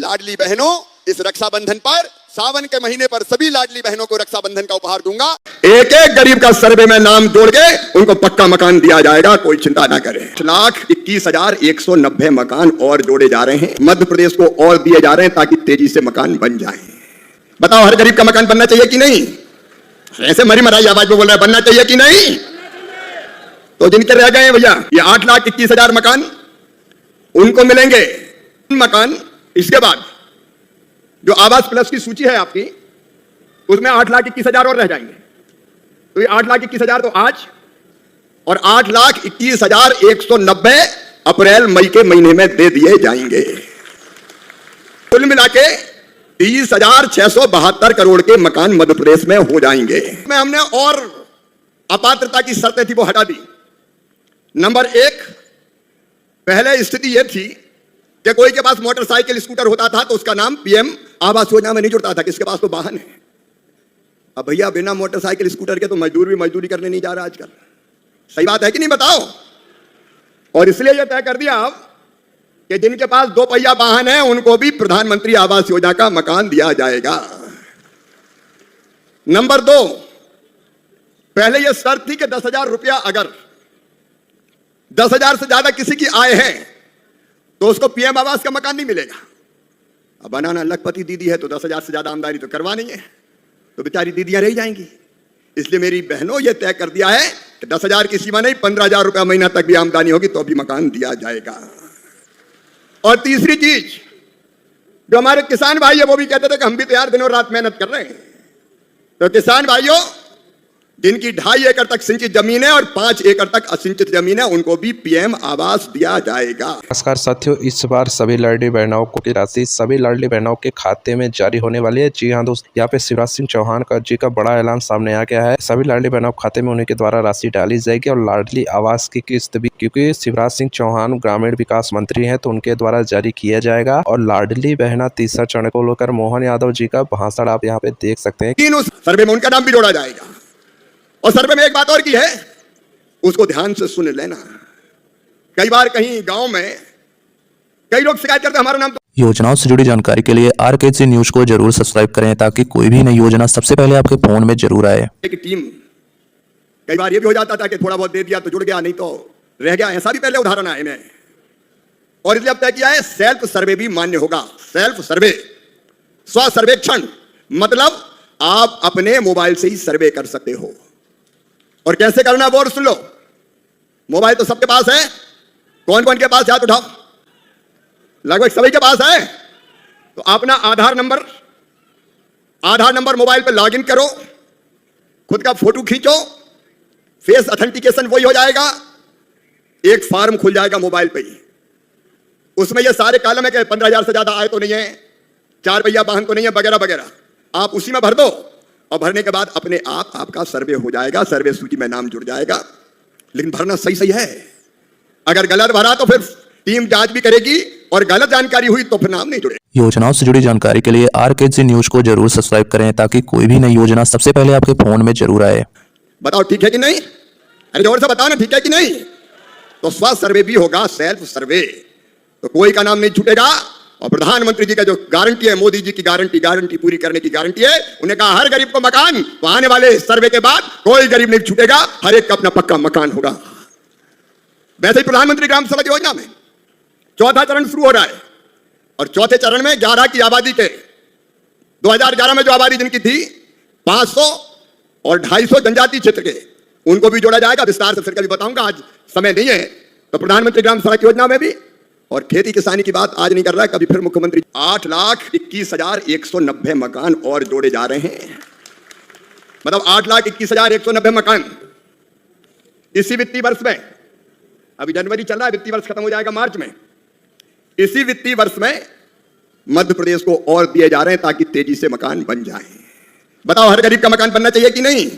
लाडली बहनों, इस रक्षाबंधन पर, सावन के महीने पर सभी लाडली बहनों को रक्षाबंधन का उपहार दूंगा। एक एक गरीब का सर्वे में नाम जोड़ के उनको पक्का मकान दिया जाएगा, कोई चिंता ना करें। 1,21,190 मकान और जोड़े जा रहे हैं, मध्य प्रदेश को और दिए जा रहे हैं ताकि तेजी से मकान बन जाए। बताओ, हर गरीब का मकान बनना चाहिए कि नहीं? ऐसे मरी मराई आवाज में बोल रहा है, बनना चाहिए कि नहीं? तो जिनके रह गए हैं भैया, ये 8,21,000 मकान उनको मिलेंगे मकान। इसके बाद जो आवास प्लस की सूची है आपकी, उसमें 8,21,000 और रह जाएंगे। तो ये 8,21,000 तो आज, और 8,21,190 अप्रैल मई के महीने में दे दिए जाएंगे। कुल मिला के 30,672 करोड़ के मकान मध्य प्रदेश में हो जाएंगे। में हमने और अपात्रता की शर्तें थी वो हटा दी। नंबर 1, पहले स्थिति यह थी कि कोई के पास मोटरसाइकिल स्कूटर होता था तो उसका नाम पीएम आवास योजना में नहीं जुड़ता था, किसके पास तो वाहन है। अब भैया बिना मोटरसाइकिल स्कूटर के तो मजदूर भी मजदूरी करने नहीं जा रहा आजकल। सही बात है कि नहीं, बताओ? और इसलिए यह तय कर दिया अब कि जिनके पास 2 पहिया वाहन है उनको भी प्रधानमंत्री आवास योजना का मकान दिया जाएगा। नंबर 2, पहले यह शर्त थी कि 10,000 रुपया, अगर 10,000 से ज्यादा किसी की आय है तो उसको पीएम आवास का मकान नहीं मिलेगा। अब बनाना लखपति दीदी है तो 10,000 से ज्यादा आमदनी तो करवानी है, तो बेचारी दीदियां रह जाएंगी। इसलिए मेरी बहनों यह तय कर दिया है कि 10,000 की सीमा नहीं, 15,000 रुपया महीना तक भी आमदनी होगी तो भी मकान दिया जाएगा। और तीसरी चीज, जो हमारे किसान भाई है वो भी कहते थे कि हम भी तो यार दिनों रात मेहनत कर रहे हैं। तो किसान भाइयों, जिनकी 2.5 एकड़ तक सिंचित जमीन है और 5 एकड़ तक असिंचित जमीन है, उनको भी पीएम आवास दिया जाएगा। नमस्कार साथियों, इस बार सभी लाडली बहनों को की राशि सभी लाडली बहनों के खाते में जारी होने वाली है। जी हाँ दोस्त, यहाँ पे शिवराज सिंह चौहान जी का बड़ा ऐलान सामने आ गया है। सभी लाडली बहनों के खाते में उन्हीं के द्वारा राशि डाली जाएगी और लाडली आवास की किस्त भी, क्योंकि शिवराज सिंह चौहान ग्रामीण विकास मंत्री है तो उनके द्वारा जारी किया जाएगा। और लाडली बहना तीसरा चरण को लेकर मोहन यादव जी का भाषण आप यहाँ पे देख सकते हैं। सर्वे में उनका नाम भी जोड़ा जाएगा। और सर्वे में एक बात और की है, उसको ध्यान से सुन लेना। कई बार कहीं गांव में कई लोग शिकायत करते हैं हमारा नाम तो। योजनाओं से जुड़ी जानकारी के लिए RKC न्यूज को जरूर सब्सक्राइब करें ताकि कोई भी नई योजना सबसे पहले आपके फोन में जरूर आए। एक टीम, कई बार ये भी हो जाता था कि थोड़ा बहुत दे दिया तो जुड़ गया, नहीं तो रह गया। ऐसा भी पहले उदाहरण आए में। और इसलिए अब तय किया है सेल्फ सर्वे भी मान्य होगा। सेल्फ सर्वे, स्व सर्वेक्षण, मतलब आप अपने मोबाइल से ही सर्वे कर सकते हो। और कैसे करना वो सुन लो। मोबाइल तो सबके पास है, कौन कौन के पास, हाथ उठाओ। लगभग सभी के पास है। तो अपना आधार नंबर मोबाइल पे लॉगिन करो, खुद का फोटो खींचो, फेस ऑथेंटिकेशन वही हो जाएगा। एक फॉर्म खुल जाएगा मोबाइल पे ही, उसमें ये सारे कॉलम है कि 15,000 से ज्यादा आय तो नहीं है, 4 पहिया वाहन तो नहीं है, वगैरह वगैरह। आप उसी में भर दो और भरने के बाद अपने आप आपका सर्वे हो जाएगा, सर्वे सूची में नाम जुड़ जाएगा। लेकिन भरना सही है। अगर गलत भरा तो फिर टीम जांच भी करेगी, और गलत जानकारी हुई तो फिर नाम नहीं जुड़े। योजनाओं से जुड़ी जानकारी के लिए RKC न्यूज को जरूर सब्सक्राइब करें ताकि कोई भी नई योजना सबसे पहले आपके फोन में जरूर आए। बताओ ठीक है कि नहीं? अरे जोर से बताओ ना, ठीक है कि नहीं? तो स्व सर्वे भी होगा, सेल्फ सर्वे, तो कोई का नाम नहीं छूटेगा। और प्रधानमंत्री जी का जो गारंटी है, मोदी जी की गारंटी पूरी करने की गारंटी है। उन्हें कहा हर गरीब को मकान, तो आने वाले सर्वे के बाद कोई गरीब नहीं छूटेगा, हर एक का अपना पक्का मकान होगा। वैसे ही प्रधानमंत्री ग्राम सड़क योजना में 4था चरण शुरू हो रहा है, और 4थे चरण में 11 की आबादी के, 2011 में जो आबादी जिनकी थी 500 और 250 जनजाति क्षेत्र के, उनको भी जोड़ा जाएगा। विस्तार से फिर कभी बताऊंगा, आज समय नहीं है। तो प्रधानमंत्री ग्राम सड़क योजना में भी, और खेती किसानी की बात आज नहीं कर रहा है, कभी फिर मुख्यमंत्री। 8,21,190 मकान और जोड़े जा रहे हैं, मतलब 8,21,190 मकान इसी वित्तीय वर्ष में। अभी जनवरी चल रहा है, वित्तीय वर्ष खत्म हो जाएगा मार्च में। इसी वित्तीय वर्ष में मध्य प्रदेश को और दिए जा रहे हैं ताकि तेजी से मकान बन जाए। बताओ, हर गरीब का मकान बनना चाहिए कि नहीं?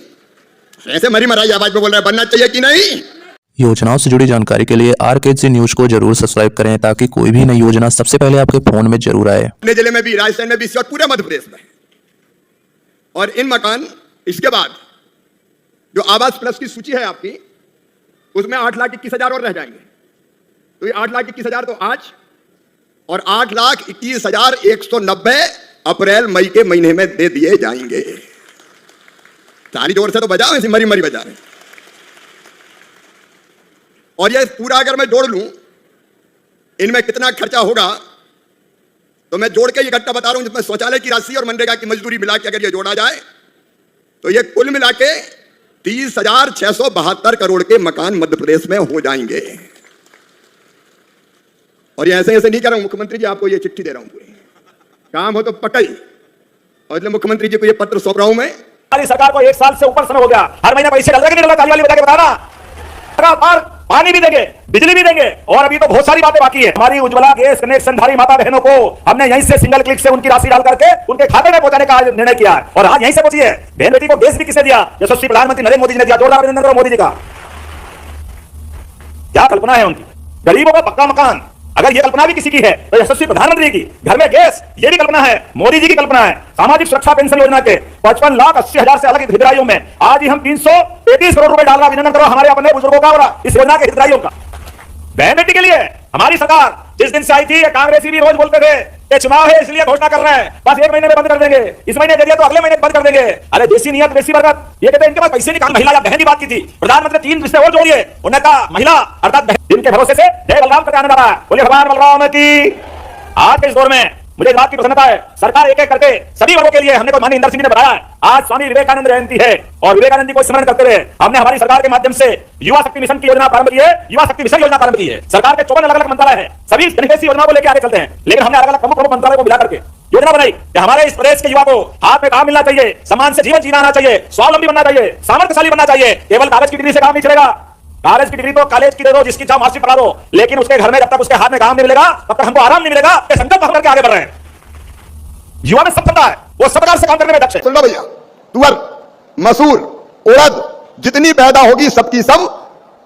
ऐसे मरी मराई आवाज में बोल रहा है, बनना चाहिए कि नहीं? योजनाओं से जुड़ी जानकारी के लिए RKC न्यूज को जरूर सब्सक्राइब करें ताकि कोई भी नई योजना सबसे पहले आपके फोन में जरूर आए। अपने जिले में भी, राजस्थान में भी, पूरे मध्य प्रदेश में। और इन मकान, इसके बाद जो आवास प्लस की सूची है आपकी, उसमें 8,21,000 और रह जाएंगे। तो ये 8,21,000 तो आज, और 8,21,190 अप्रैल मई के महीने में दे दिए जाएंगे। ताली जोर से तो बजाओ, ऐसी मरी मरी बजा रहे। और ये पूरा अगर मैं जोड़ लूं इनमें कितना खर्चा होगा, तो मैं जोड़ के इकट्ठा बता रहा हूं, जिसमें शौचालय की राशि और मनरेगा की मजदूरी मिला के अगर ये जोड़ा जाए तो ये कुल मिला के 30,672 करोड़ के मकान मध्य प्रदेश में हो जाएंगे। और ये ऐसे ऐसे नहीं कह रहा हूं, मुख्यमंत्री जी आपको ये चिट्ठी दे रहा हूं, पूरी काम हो तो पकई। और इसलिए मुख्यमंत्री जी को ये पत्र सौंप रहा हूं मैं। हमारी सरकार को 1 साल से ऊपर समय हो गया, हर महीने पैसे डल रहे कि नहीं डल रहा, ताली वाली बता के बताना। लगातार पानी भी देंगे, बिजली भी देंगे, और अभी तो बहुत सारी बातें बाकी है। हमारी उज्ज्वला गैस कनेक्शन धारी माता बहनों को हमने यहीं से सिंगल क्लिक से उनकी राशि डाल करके उनके खाते में पहुंचाने का निर्णय किया है, और आज यहीं से पहुंची है। बहन बेटी को गैस भी किसने दिया? यशस्वी प्रधानमंत्री नरेंद्र मोदी जी ने दिया। जोरदार अभिनंदन करो मोदी जी का। क्या कल्पना है उनकी, गरीबों को पक्का मकान। अगर ये कल्पना भी किसी की है तो यशस्वी प्रधानमंत्री की, घर में गैस, ये भी कल्पना है, मोदी जी की कल्पना है। सामाजिक सुरक्षा पेंशन योजना के 55,80,000 से अलग हितग्राहियों में आज ही हम 333 करोड़ रुपए डाल रहा। अभिनंदन करो हमारे अपने बुजुर्गों का और इस योजना के हितग्राहियों का। बहन बेटी के लिए हमारी सरकार जिस दिन से आई थी, कांग्रेसी भी रोज बोलते थे ये चुनाव है इसलिए घोषणा कर रहे हैं, बस 1 महीने में बंद कर देंगे, इस महीने दे दिया तो अगले महीने बंद कर देंगे। अरे देसी नियत देसी बरकत, ये कहते हैं इनके पास पैसे निकाल। महिला या बहन की बात की थी, प्रधानमंत्री 3 रिश्ते और जोड़िए। उन्होंने कहा महिला अर्थात बहन, जिनके भरोसे से जय बलराम का आने वाला है। बोलिए भगवान बलराम की। आज के इस दौर में मुझे इस बात की प्रसन्नता है, सरकार एक एक करके सभी वर्गों के लिए हमने को माननीय इंदर सिंह ने बताया है। आज स्वामी विवेकानंद जयंती है और विवेकानंद जी को स्मरण करते हुए हमने हमारी सरकार के माध्यम से युवा शक्ति मिशन की योजना प्रारंभ की है। युवा शक्ति मिशन योजना प्रारंभ की है। सरकार के 54 अलग-अलग मंत्रालय हैं, सभी जनहितैषी योजनाओं को लेकर आगे चलते हैं, लेकिन हमने अलग-अलग प्रमुख मंत्रालयों को मिला करके योजना बनाई कि हमारे इस प्रदेश के युवा को हाथ में काम मिलना चाहिए, सम्मान से जीवन जीना आना चाहिए, स्वावलंबी बनना चाहिए, सामर्थ्यशाली बनना चाहिए। केवल कागज की डिग्री से काम नहीं चलेगा। कॉलेज की डिग्री तो कॉलेज की दे दो, जिसकी चाहो मास्टरी पढ़ा दो, लेकिन उसके घर में जब तक उसके हाथ में काम नहीं मिलेगा तब तक हमको आराम नहीं मिलेगा। संकल्प हम करके आगे बढ़ रहे हैं। युवा में सब पता है, वो सब प्रकार से काम करने में दक्ष है। सुन लो भैया, तुअर, मसूर, उड़द जितनी पैदा होगी सबकी सब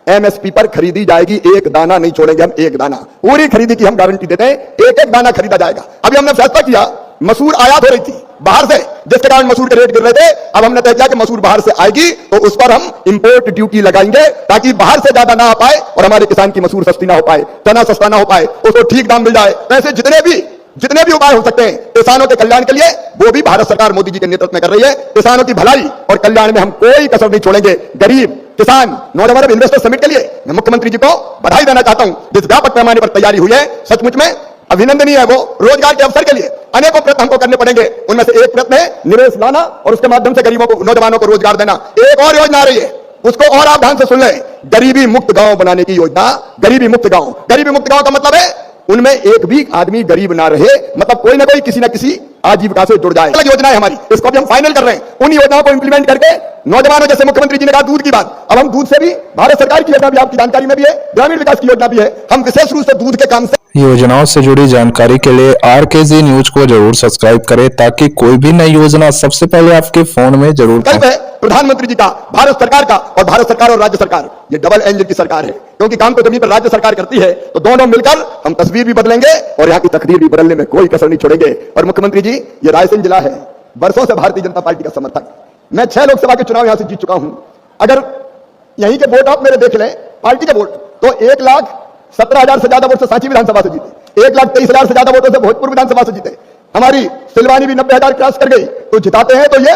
एमएसपी पर खरीदी जाएगी। एक दाना नहीं छोड़ेंगे हम, एक दाना पूरी खरीदी की हम गारंटी देते हैं। एक एक दाना खरीदा जाएगा। अभी हमने फैसला किया, मसूर आयात हो रही थी बाहर से, जिसके कारण मसूर के रेट गिर रहे थे। अब हमने तय किया कि मसूर बाहर से आएगी तो उस पर हम इंपोर्ट ड्यूटी लगाएंगे, ताकि बाहर से ज्यादा ना आ पाए और हमारे किसान की मसूर सस्ती ना हो पाए, चना सस्ता ना हो पाए, उसको ठीक दाम मिल जाए। ऐसे जितने भी उपाय हो सकते हैं किसानों के कल्याण के लिए, वो भी भारत सरकार मोदी जी के नेतृत्व में कर रही है। किसानों की भलाई और कल्याण में हम कोई कसर नहीं छोड़ेंगे। गरीब, किसान, नौजवान इन्वेस्टर समिट के लिए मैं मुख्यमंत्री जी को बधाई देना चाहता हूं। जिस व्यापक पैमाने पर तैयारी हुई है, सचमुच में अभिनंदनीय है। वो रोजगार के अवसर के लिए अनेकों प्रयत्न हमको करने पड़ेंगे। उनमें से एक प्रयत्न है निवेश लाना और उसके माध्यम से गरीबों को, नौजवानों को रोजगार देना। एक और योजना आ रही है, उसको और आप ध्यान से सुन लें, गरीबी मुक्त गांव बनाने की योजना। गरीबी मुक्त गांव, गरीबी मुक्त गांव का मतलब है उनमें एक भी आदमी गरीब ना रहे, मतलब कोई ना कोई किसी ना किसी आजीविका से जुड़ जाए। अलग योजना है हमारी, इसको भी हम फाइनल कर रहे हैं। उन योजनाओं को इंप्लीमेंट करके नौजवानों, जैसे मुख्यमंत्री जी ने कहा दूध की बात, अब हम दूध से भी, भारत सरकार की योजना भी आपकी जानकारी में भी है, ग्रामीण विकास की योजना भी है। हम विशेष रूप से दूध के काम से योजनाओं से जुड़ी जानकारी के लिए आरकेजी न्यूज को जरूर सब्सक्राइब करें, ताकि कोई भी नई योजना सबसे पहले आपके फोन में जरूर है। प्रधानमंत्री जी का, भारत सरकार का, और भारत सरकार और राज्य सरकार, ये डबल इंजन की सरकार है, क्योंकि काम तो जमीन पर राज्य सरकार करती है। तो दोनों मिलकर हम तस्वीर भी बदलेंगे और यहाँ की तकदीर भी बदलने में कोई कसर नहीं छोड़ेंगे। और मुख्यमंत्री जी, ये रायसेन जिला है, वर्षों से भारतीय जनता पार्टी का समर्थक। मैं 6 लोकसभा के चुनाव यहां से जीत चुका हूं। अगर यहीं के वोट आप मेरे देख लें, पार्टी के वोट, तो 1,17,000 से ज्यादा वोट से सांची विधानसभा से जीते, 1,23,000 से ज्यादा वोटों से भोजपुर विधानसभा से जीते। हमारी सिलवानी भी 90,000 क्रॉस कर गई। तो जिताते हैं तो ये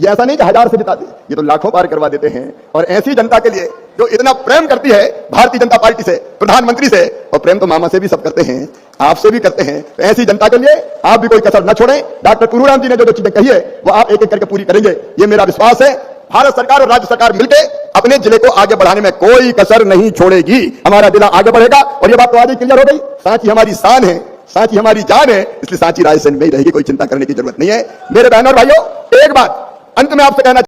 ऐसा नहीं कि 1000 से जिताते, ये तो लाखों पार करवा देते हैं। और ऐसी जनता के लिए जो इतना प्रेम करती है भारतीय जनता पार्टी से, प्रधानमंत्री से, और प्रेम तो मामा से भी सब करते हैं, आपसे भी करते हैं। तो ऐसी जनता के लिए आप भी कोई कसर न छोड़ें। डॉक्टर पुरूराम जी ने जो चीजें कही है वो आप एक एक करके पूरी करेंगे, ये मेरा विश्वास है। भारत सरकार और राज्य सरकार मिलकर अपने जिले को आगे बढ़ाने में कोई कसर नहीं छोड़ेगी। हमारा जिला आगे बढ़ेगा। और ये बात तो आगे क्लियर हो गई, सांची हमारी शान है, सांची हमारी जान है, इसलिए सांची रायसेन में ही रहेगी, कोई चिंता करने की जरूरत नहीं है। मेरे बहनों और भाइयों, एक बात अंत में आपसे कहना